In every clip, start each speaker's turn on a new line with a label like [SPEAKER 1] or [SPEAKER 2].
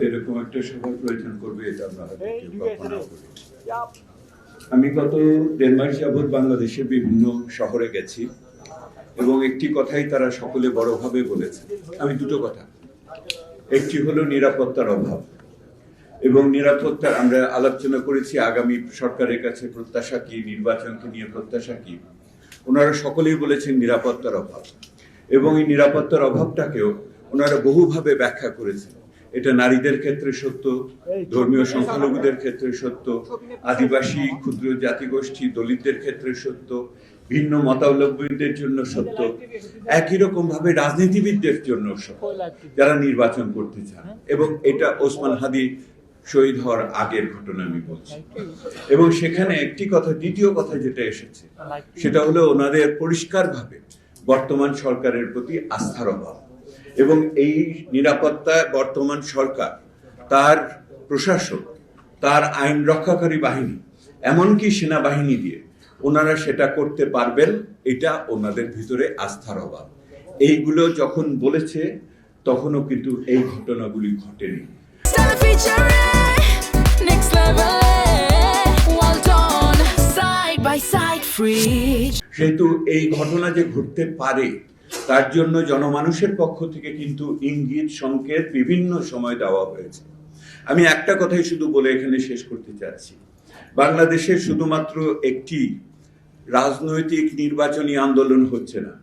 [SPEAKER 1] এরকম একটা সভার প্রয়োজন করবে এটা আমরা কল্পনা করি। আমি গত 1.5 মাস যাবৎ বাংলাদেশের বিভিন্ন শহরে গেছি এবং একটি কথাই তারা সকলে বড়ভাবে বলেছে। আমি দুটো কথা, একটি হলো নিরাপত্তার অভাব, এবং নিরাপত্তার আমরা আলোচনা করেছি আগামী সরকারের কাছে প্রত্যাশা কি, নির্বাচনকে নিয়ে প্রত্যাশা কি। ওনারা সকলেই বলেছেন নিরাপত্তার অভাব, এবং এই নিরাপত্তার অভাবটাকেও ওনারা বহুভাবে ব্যাখ্যা করেছেন। এটা নারীদের ক্ষেত্রে সত্য, ধর্মীয় সংখ্যালঘুদের ক্ষেত্রে সত্য, আদিবাসী ক্ষুদ্র জাতিগোষ্ঠী দলিতদের ক্ষেত্রে সত্য, ভিন্ন মতাবলম্বীদের জন্য সত্য, একই রকম ভাবে রাজনীতিবিদদের জন্য সত্য যারা নির্বাচন করতে চান। এবং এটা ওসমান হাদি শহীদ হওয়ার আগের ঘটনা আমি বলছি। এবং সেখানে একটি কথা, দ্বিতীয় কথা যেটা এসেছে সেটা হলো ওনাদের পরিষ্কারভাবে বর্তমান সরকারের প্রতি আস্থার অভাব, এবং এই নিরাপত্তা বর্তমান সরকার, তার প্রশাসক, তার আইন রক্ষাকারী বাহিনী, এমনকি সেনাবাহিনী দিয়ে ওনারা সেটা করতে পারবেন, এটা ওনাদের ভিতরে আস্থার অভাব। এইগুলো যখন বলেছে তখনও কিন্তু এই ঘটনাগুলি ঘটেনি। সেহেতু এই ঘটনা যে ঘটতে পারে তার জন্য জনমানুষের পক্ষ থেকে কিন্তু ইঙ্গিত সংকেত বিভিন্ন সময় দেওয়া হয়েছে। আমি একটা কথাই শুধু বলে এখানে শেষ করতে চাচ্ছি, বাংলাদেশের শুধুমাত্র একটি রাজনৈতিক নির্বাচনী আন্দোলন হচ্ছে না,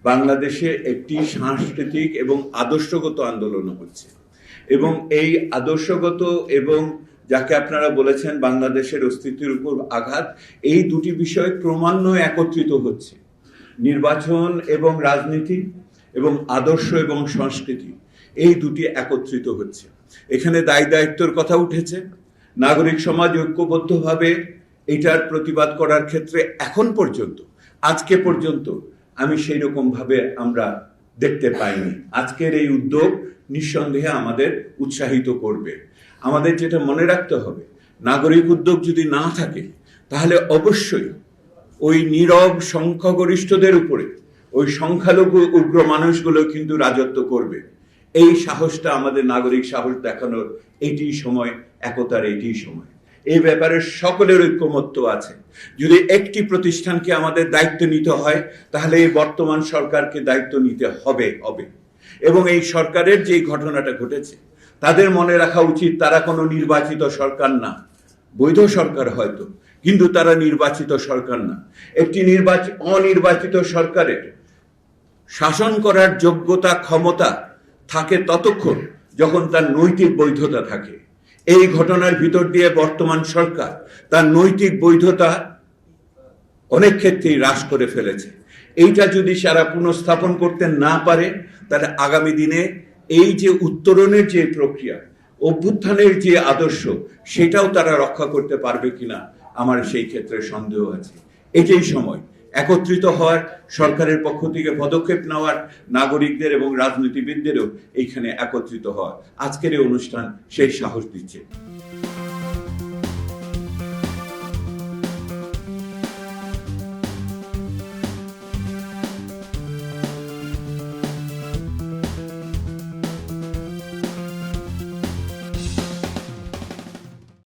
[SPEAKER 1] বাংলাদেশে একটি সাংস্কৃতিক এবং আদর্শগত আন্দোলন হচ্ছে। এবং এই আদর্শগত এবং যাকে আপনারা বলেছেন বাংলাদেশের অস্তিত্বের উপর আঘাত, এই দুটি বিষয় ক্রমান্বয়ে একত্রিত হচ্ছে। নির্বাচন এবং রাজনীতি এবং আদর্শ এবং সংস্কৃতি, এই দুটি একত্রিত হচ্ছে। এখানে দায় দায়িত্বের কথা উঠেছে। নাগরিক সমাজ ঐক্যবদ্ধভাবে এটার প্রতিবাদ করার ক্ষেত্রে এখন পর্যন্ত, আজকে পর্যন্ত আমি সেই রকম ভাবে আমরা দেখতে পাইনি। আজকের এই উদ্যোগ নিঃসন্দেহে আমাদের উৎসাহিত করবে। আমাদের যেটা মনে রাখতে হবে, নাগরিক উদ্যোগ যদি না থাকে তাহলে অবশ্যই ওই নীরব সংখ্যাগরিষ্ঠদের উপরে ওই সংখ্যালঘু উগ্র মানুষগুলো কিন্তু রাজত্ব করবে। এই সাহসটা আমাদের নাগরিক সাহস দেখানোর এটি সময়, একতার এটি সময়। এই ব্যাপারে সকলের ঐক্যমত্য আছে। যদি একটি প্রতিষ্ঠানকে আমাদের দায়িত্ব নিতে হয় তাহলে এই বর্তমান সরকারকে দায়িত্ব নিতে হবে। এবং এই সরকারের যে ঘটনাটা ঘটেছে তাদের মনে রাখা উচিত, তারা কোনো নির্বাচিত সরকার না, বৈধ সরকার হয়তো, কিন্তু তারা নির্বাচিত সরকার না। একটি অনির্বাচিত সরকারের শাসন করার যোগ্যতা, ক্ষমতা থাকে ততক্ষণ যখন তার নৈতিক বৈধতা থাকে। এই ঘটনার ভিতর দিয়ে বর্তমান সরকার তার নৈতিক বৈধতা অনেক ক্ষেত্রেই হ্রাস করে ফেলেছে। এইটা যদি সারা পুনঃস্থাপন করতে না পারে তাহলে আগামী দিনে এই যে উত্তরণের যে প্রক্রিয়া, অভ্যুত্থানের যে আদর্শ, সেটাও তারা রক্ষা করতে পারবে কিনা আমার সেই ক্ষেত্রে সন্দেহ আছে। এটাই সময় একত্রিত হওয়ার, সরকারের পক্ষ থেকে পদক্ষেপ নেওয়ার, নাগরিকদের এবং রাজনীতিবিদদেরও এইখানে একত্রিত হওয়ার। আজকের এই অনুষ্ঠান সেই সাহস দিচ্ছে।